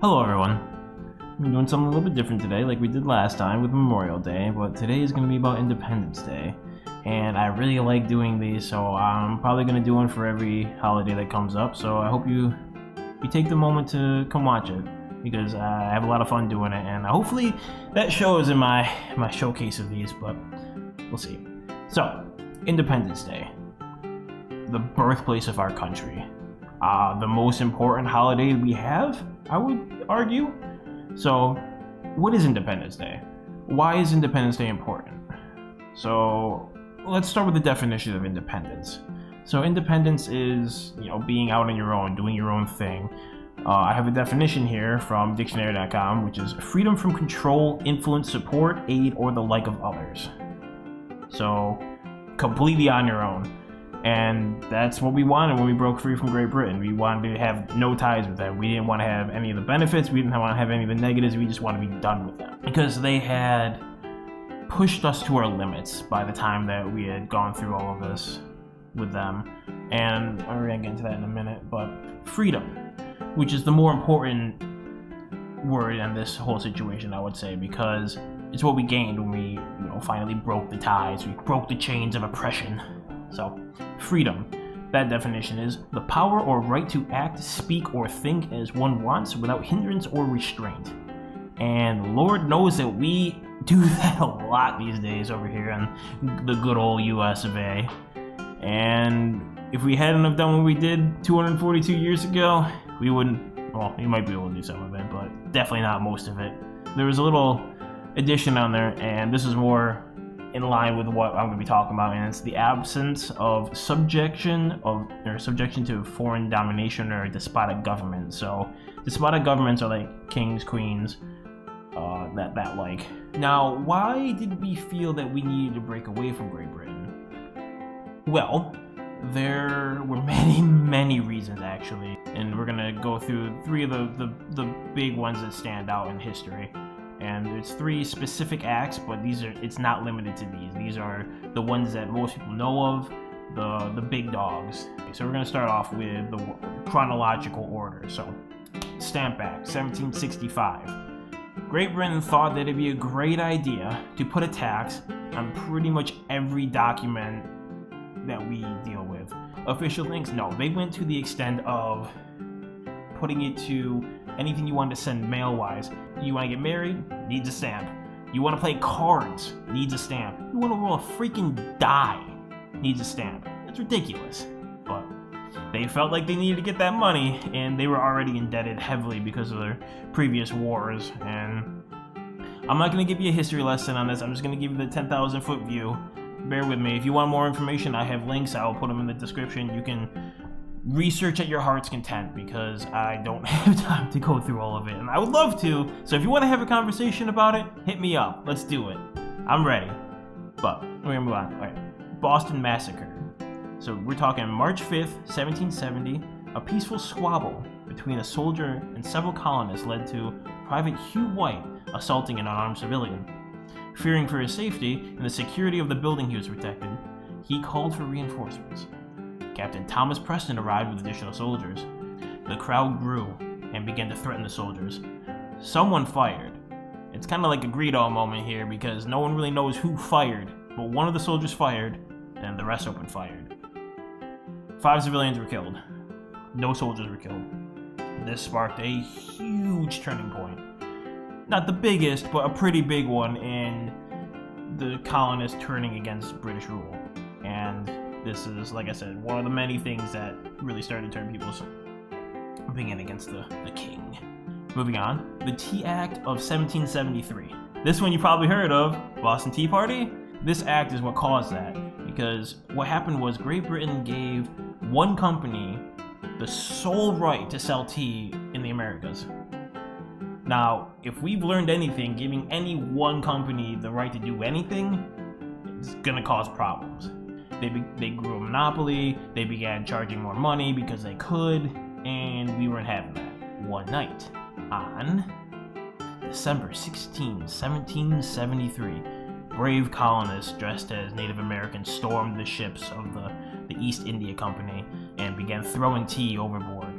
Hello everyone. I'm doing something a little bit different today, like we did last time with Memorial Day, but today is going to be about Independence Day. And I really like doing these, so I'm probably going to do one for every holiday that comes up, so I hope you take the moment to come watch it, because I have a lot of fun doing it, and hopefully that shows in my showcase of these, but we'll see. So, Independence Day. The birthplace of our country. The most important holiday we have, I would argue. So, what is Independence Day? Why is Independence Day important? So, let's start with the definition of independence. So, independence is, being out on your own, doing your own thing. I have a definition here from dictionary.com, which is freedom from control, influence, support, aid, or the like of others. So, completely on your own. And that's what we wanted when we broke free from Great Britain. We wanted to have no ties with them. We didn't want to have any of the benefits. We didn't want to have any of the negatives. We just wanted to be done with them. Because they had pushed us to our limits by the time that we had gone through all of this with them. And I'm going to get into that in a minute. But freedom, which is the more important word in this whole situation, I would say, because it's what we gained when we finally broke the ties. We broke the chains of oppression. So, freedom. That definition is the power or right to act, speak, or think as one wants without hindrance or restraint. And Lord knows that we do that a lot these days over here in the good old US of A. And if we hadn't have done what we did 242 years ago, we wouldn't, well, we might be able to do some of it, but definitely not most of it. There was a little addition on there, and this is more in line with what I'm going to be talking about, and it's the absence of subjection to foreign domination or despotic government. So despotic governments are like kings, queens, that like. Now, why did we feel that we needed to break away from Great Britain? Well, there were many reasons actually, and we're going to go through three of the big ones that stand out in history. And there's three specific acts, but it's not limited to these. These are the ones that most people know of, the big dogs. Okay, so we're going to start off with the chronological order. So, Stamp Act, 1765. Great Britain thought that it'd be a great idea to put a tax on pretty much every document that we deal with. Official things? No, they went to the extent of putting it to anything you want to send mail-wise. You want to get married? Needs a stamp. You want to play cards? Needs a stamp. You want to roll a freaking die? Needs a stamp. It's ridiculous. But they felt like they needed to get that money, and they were already indebted heavily because of their previous wars. And I'm not going to give you a history lesson on this. I'm just going to give you the 10,000 foot view. Bear with me. If you want more information, I have links. I will put them in the description. You can research at your heart's content, because I don't have time to go through all of it, and I would love to. So if you want to have a conversation about it, hit me up. Let's do it. I'm ready. But we're gonna move on. All right. Boston Massacre. So we're talking March 5th, 1770. A peaceful squabble between a soldier and several colonists led to Private Hugh White assaulting an unarmed civilian. Fearing for his safety and the security of the building he was protecting, he called for reinforcements. Captain Thomas Preston arrived with additional soldiers. The crowd grew and began to threaten the soldiers. Someone fired. It's kind of like a Greedo moment here, because no one really knows who fired, but one of the soldiers fired, and the rest opened fire. 5 civilians were killed. No soldiers were killed. This sparked a huge turning point. Not the biggest, but a pretty big one in the colonists turning against British rule. And this is, like I said, one of the many things that really started to turn people's opinion against the king. Moving on, the Tea Act of 1773. This one you probably heard of, Boston Tea Party. This act is what caused that, because what happened was Great Britain gave one company the sole right to sell tea in the Americas. Now, if we've learned anything, giving any one company the right to do anything, it's gonna cause problems. They grew a monopoly, they began charging more money because they could, and we weren't having that. One night, on December 16, 1773, brave colonists dressed as Native Americans stormed the ships of the East India Company and began throwing tea overboard.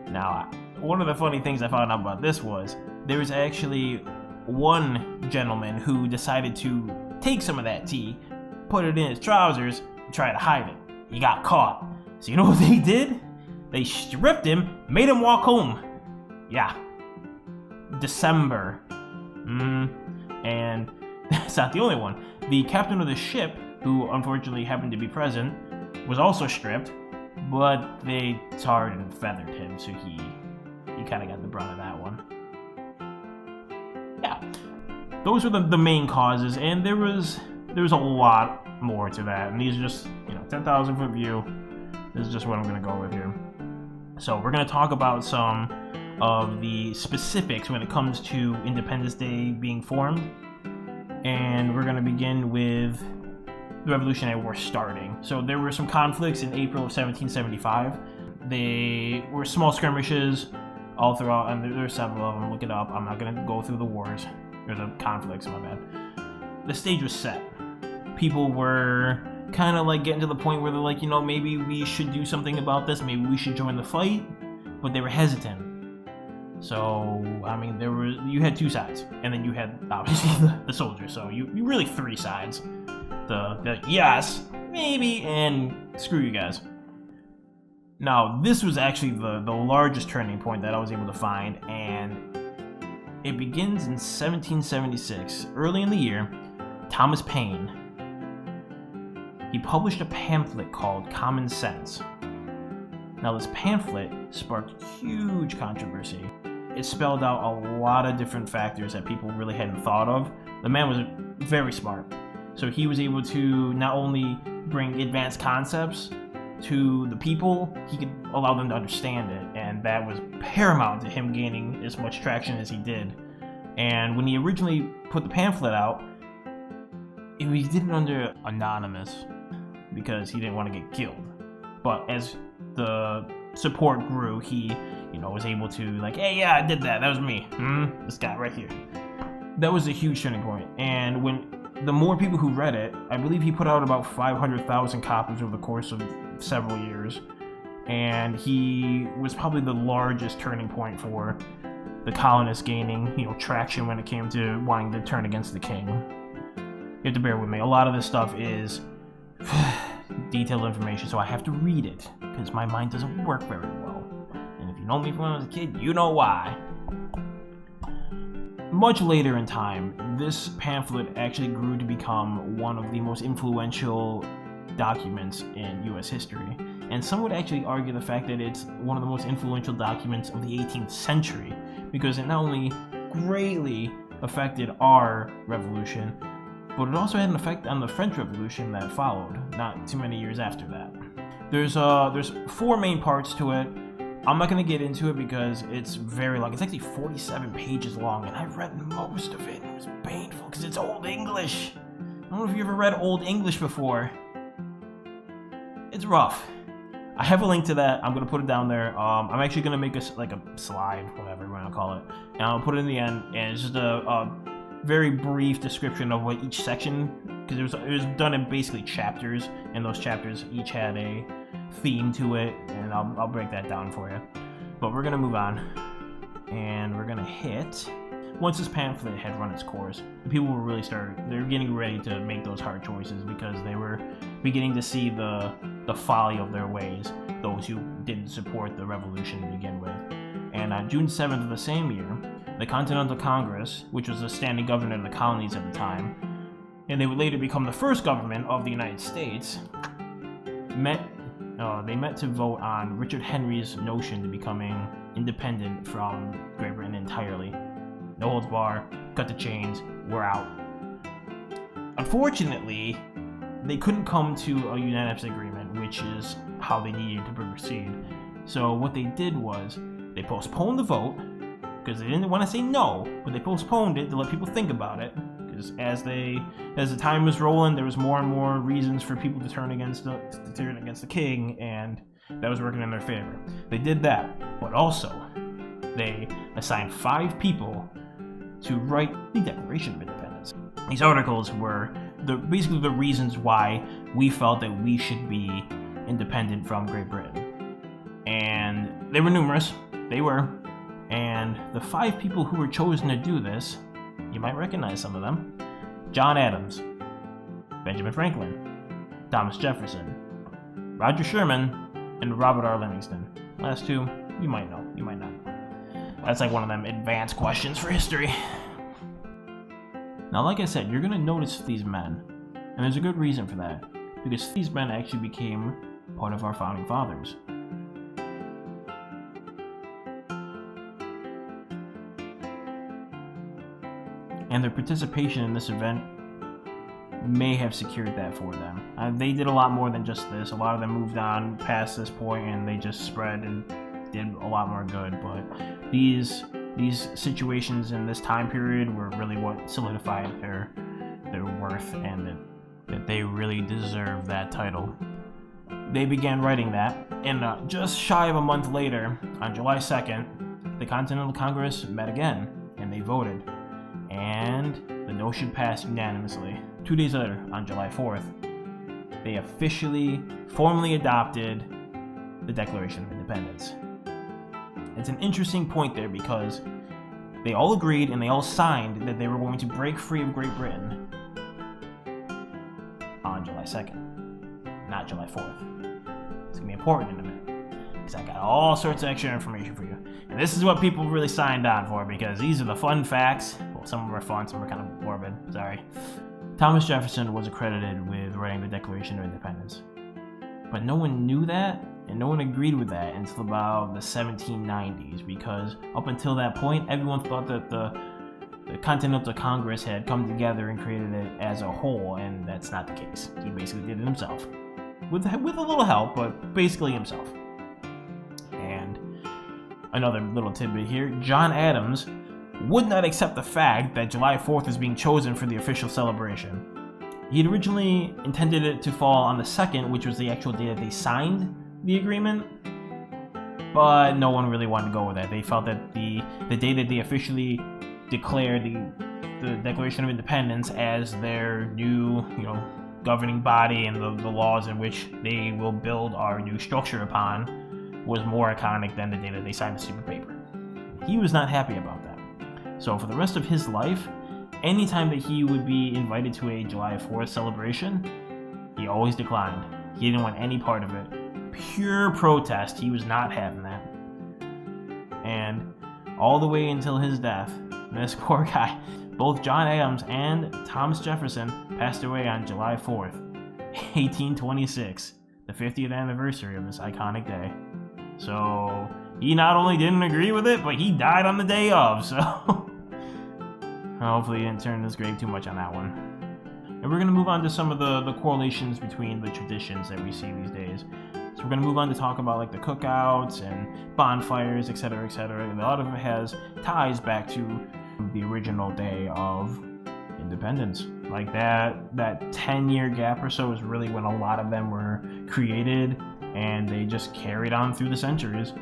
Now, one of the funny things I found out about this was there was actually one gentleman who decided to take some of that tea, put it in his trousers, and try to hide it. He got caught. So you know what they did? They stripped him, made him walk home. Yeah. December. And that's not the only one. The captain of the ship, who unfortunately happened to be present, was also stripped, but they tarred and feathered him, so he kind of got the brunt of that one. Yeah. Those were the main causes, and there was a lot more to that, and these are just, 10,000 foot view. This is just what I'm going to go with here. So we're going to talk about some of the specifics when it comes to Independence Day being formed, and we're going to begin with the Revolutionary War starting. So there were some conflicts in April of 1775. They were small skirmishes all throughout, and there are several of them. Look it up. I'm not going to go through the wars or the conflicts, my bad. The stage was set. People were kind of like getting to the point where they're like, maybe we should do something about this. Maybe we should join the fight, but they were hesitant. So, you had two sides, and then you had, obviously, the soldiers. So you really three sides. The yes, maybe, and screw you guys. Now, this was actually the largest turning point that I was able to find, and it begins in 1776. Early in the year, Thomas Paine, he published a pamphlet called Common Sense. Now, this pamphlet sparked huge controversy. It spelled out a lot of different factors that people really hadn't thought of. The man was very smart. So he was able to not only bring advanced concepts to the people, he could allow them to understand it, and that was paramount to him gaining as much traction as he did. And when he originally put the pamphlet out, he did it under anonymous because he didn't want to get killed. But as the support grew, he, was able to hey, yeah, I did that. That was me. This guy right here. That was a huge turning point. And when the more people who read it, I believe he put out about 500,000 copies over the course of several years, and he was probably the largest turning point for the colonists gaining, traction when it came to wanting to turn against the king. You have to bear with me. A lot of this stuff is detailed information, so I have to read it because my mind doesn't work very well. And if you know me from when I was a kid, you know why. Much later in time, this pamphlet actually grew to become one of the most influential documents in U.S. history, and some would actually argue the fact that it's one of the most influential documents of the 18th century, because it not only greatly affected our revolution, but it also had an effect on the French Revolution that followed, not too many years after that. There's four main parts to it. I'm not going to get into it because it's very long. It's actually 47 pages long, and I've read most of it. It was painful because it's Old English. I don't know if you ever read Old English before. It's rough. I have a link to that. I'm going to put it down there. I'm actually going to make a slide, whatever you want to call it, and I'll put it in the end, and it's just a very brief description of what each section, because it was done in basically chapters, and those chapters each had a theme to it, and I'll break that down for you. But we're gonna move on, and we're gonna hit. Once this pamphlet had run its course, the people were really they were getting ready to make those hard choices because they were beginning to see the folly of their ways, those who didn't support the revolution to begin with. And on June 7th of the same year, the Continental Congress, which was the standing government of the colonies at the time, and they would later become the first government of the United States, met to vote on Richard Henry's notion to becoming independent from Great Britain entirely. No holds bar, cut the chains, we're out. Unfortunately, they couldn't come to a unanimous agreement, which is how they needed to proceed. So what they did was they postponed the vote because they didn't want to say no, but they postponed it to let people think about it. Because as the time was rolling, there was more and more reasons for people to turn against the king, and that was working in their favor. They did that, but also they assigned 5 people to write the Declaration of Independence. These articles were basically the reasons why we felt that we should be independent from Great Britain, and they were numerous. They were. And the 5 people who were chosen to do this, you might recognize some of them: John Adams, Benjamin Franklin, Thomas Jefferson, Roger Sherman, and Robert R. Livingston. Last 2, you might know, you might not know. That's like one of them advanced questions for history. Now, like I said, you're gonna notice these men, and there's a good reason for that, because these men actually became part of our founding fathers. And their participation in this event may have secured that for them. They did a lot more than just this. A lot of them moved on past this point and they just spread and did a lot more good, but these situations in this time period were really what solidified their worth, and that they really deserve that title. They began writing that, and just shy of a month later, on July 2nd, the Continental Congress met again, and they voted, and the notion passed unanimously. 2 days later, on July 4th, they officially, formally adopted the Declaration of Independence. It's an interesting point there because they all agreed and they all signed that they were going to break free of Great Britain on July 2nd, not July 4th. It's going to be important in a minute because I got all sorts of extra information for you. And this is what people really signed on for, because these are the fun facts. Well, some of them are fun, some are kind of morbid, sorry. Thomas Jefferson was accredited with writing the Declaration of Independence. But no one knew that, and no one agreed with that until about the 1790s, because up until that point, everyone thought that the Continental Congress had come together and created it as a whole, and that's not the case. He basically did it himself. With a little help, but basically himself. And another little tidbit here, John Adams would not accept the fact that July 4th is being chosen for the official celebration. He had originally intended it to fall on the 2nd, which was the actual day that they signed the agreement, but no one really wanted to go with that. They felt that the day that they officially declared the Declaration of Independence as their new, governing body and the laws in which they will build our new structure upon was more iconic than the day that they signed the stupid paper. He was not happy about that. So for the rest of his life, anytime that he would be invited to a July 4th celebration, he always declined. He didn't want any part of it. Pure protest. He was not having that. And all the way until his death, this poor guy, both John Adams and Thomas Jefferson passed away on July 4th, 1826, the 50th anniversary of this iconic day. So he not only didn't agree with it, but he died on the day of, so hopefully he didn't turn his grave too much on that one. And we're going to move on to some of the correlations between the traditions that we see these days. So we're going to move on to talk about like the cookouts and bonfires, etc., etc. And a lot of it has ties back to the original day of independence. Like that 10-year gap or so is really when a lot of them were created, and they just carried on through the centuries.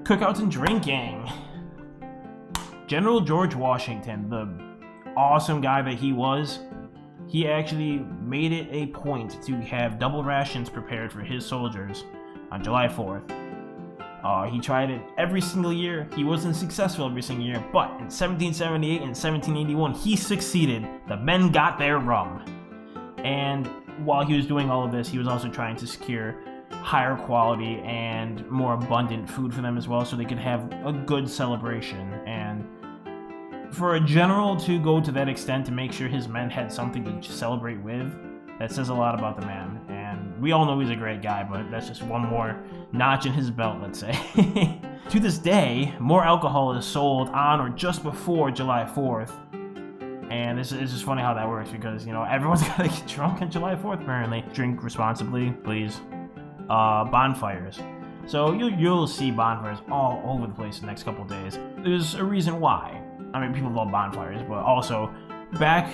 Cookouts and drinking. General George Washington, the awesome guy that he was, he actually made it a point to have double rations prepared for his soldiers on July 4th. He tried it every single year. He wasn't successful every single year, but in 1778 and 1781, he succeeded. The men got their rum. And while he was doing all of this, he was also trying to secure higher quality and more abundant food for them as well, so they could have a good celebration. And for a general to go to that extent to make sure his men had something to celebrate with, that says a lot about the man. And we all know he's a great guy, but that's just one more notch in his belt, let's say. To this day, more alcohol is sold on or just before July 4th. And it's just funny how that works, because, everyone's gotta get drunk on July 4th, apparently. Drink responsibly, please. Bonfires. So you'll see bonfires all over the place the next couple of days. There's a reason why. I mean, people love bonfires, but also back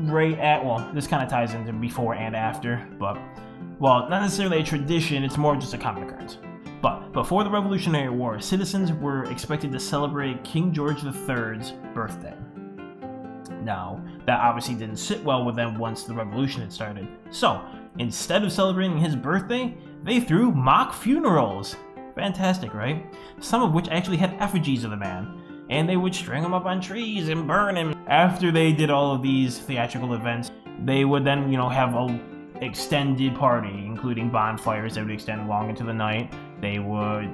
right at, this kind of ties into before and after, but, not necessarily a tradition, it's more just a common occurrence. But before the Revolutionary War, citizens were expected to celebrate King George III's birthday. Now, that obviously didn't sit well with them once the revolution had started. So, instead of celebrating his birthday, they threw mock funerals. Fantastic, right? Some of which actually had effigies of the man. And they would string him up on trees and burn him. After they did all of these theatrical events, they would then, have a extended party, including bonfires that would extend long into the night. They would,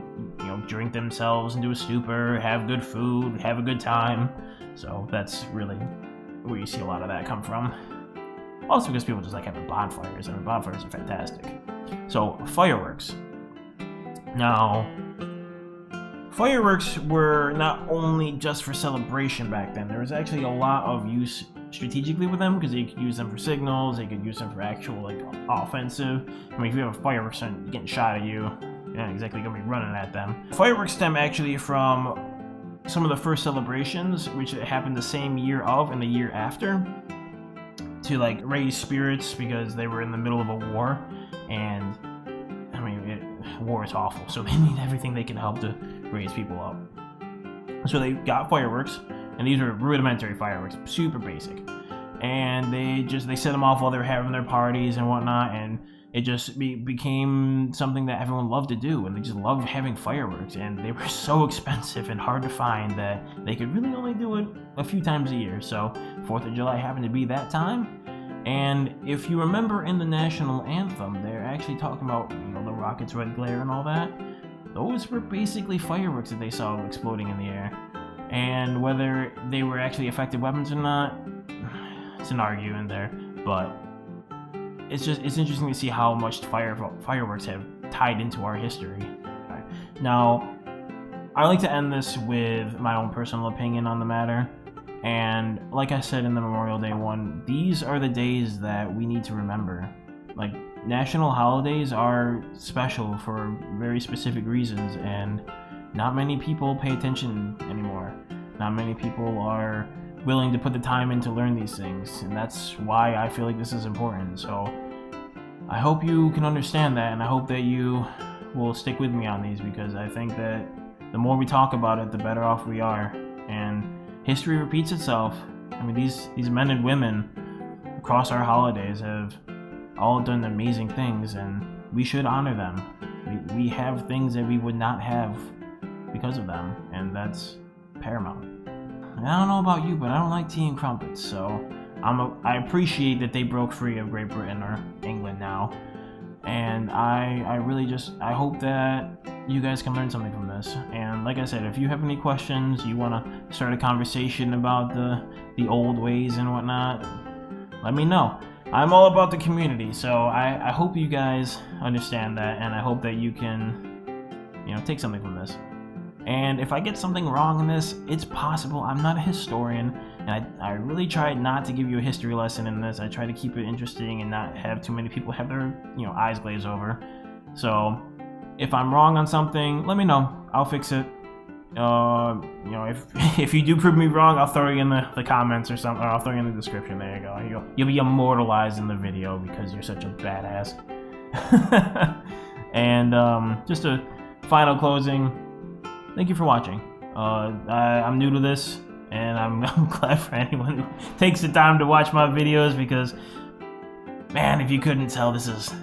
drink themselves into a stupor, have good food, have a good time. So that's really where you see a lot of that come from. Also because people just like having bonfires, and bonfires are fantastic. So, fireworks. Now, fireworks were not only just for celebration back then. There was actually a lot of use strategically with them, because you could use them for signals, they could use them for actual offensive. I mean, if you have a fireworks getting shot at you, you're not exactly gonna be running at them. Fireworks stem actually from some of the first celebrations, which happened the same year of and the year after, to raise spirits, because they were in the middle of a war, and I mean, war is awful, so they need everything they can help to raise people up. So they got fireworks, and these were rudimentary fireworks, super basic, and they set them off while they were having their parties and whatnot, and it just became something that everyone loved to do, and they just loved having fireworks, and they were so expensive and hard to find that they could really only do it a few times a year. So 4th of July happened to be that time. And if you remember in the national anthem, they're actually talking about, the rocket's red glare and all that. Those were basically fireworks that they saw exploding in the air. And whether they were actually effective weapons or not, it's an argument there. But it's interesting to see how much fireworks have tied into our history. Right. Now, I like to end this with my own personal opinion on the matter. And like I said in the Memorial Day one, these are the days that we need to remember. National holidays are special for very specific reasons, and not many people pay attention anymore. Not many people are willing to put the time in to learn these things, and that's why I feel like this is important. So I hope you can understand that, and I hope that you will stick with me on these, because I think that the more we talk about it, the better off we are. And history repeats itself. I mean, these men and women across our holidays have all done amazing things, and we should honor them. We have things that we would not have because of them, and that's paramount. And I don't know about you, but I don't like tea and crumpets, so I appreciate that they broke free of Great Britain or England now, and I really I hope that you guys can learn something from this. And like I said, if you have any questions, you want to start a conversation about the old ways and whatnot, let me know. I'm all about the community, so I hope you guys understand that, and I hope that you can, take something from this. And if I get something wrong in this, it's possible. I'm not a historian, and I really try not to give you a history lesson in this. I try to keep it interesting and not have too many people have their, eyes glazed over. So if I'm wrong on something, let me know. I'll fix it. If you do prove me wrong, I'll throw you in the comments or something, or I'll throw you in the description. There you go. You'll be immortalized in the video because you're such a badass. And just a final closing. Thank you for watching. I'm new to this, and I'm glad for anyone who takes the time to watch my videos, because, man, if you couldn't tell, this is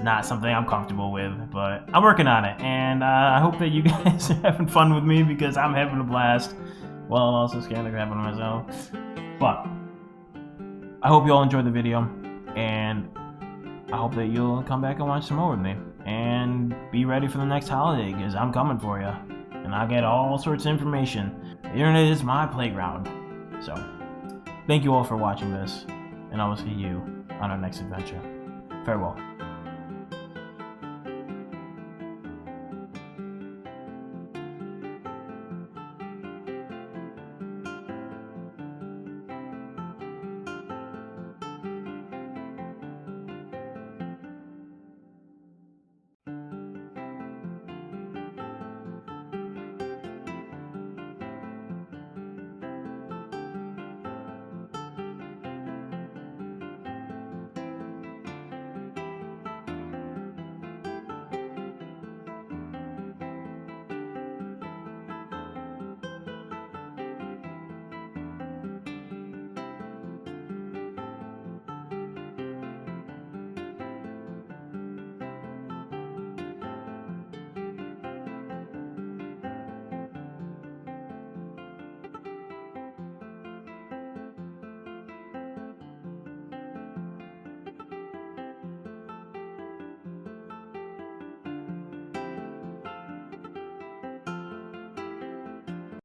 not something I'm comfortable with, but I'm working on it, and I hope that you guys are having fun with me, because I'm having a blast, while I'm also scared of grabbing myself. But I hope you all enjoyed the video, and I hope that you'll come back and watch some more with me, and be ready for the next holiday, because I'm coming for you, and I'll get all sorts of information. The internet is my playground. So, thank you all for watching this, and I will see you on our next adventure. Farewell.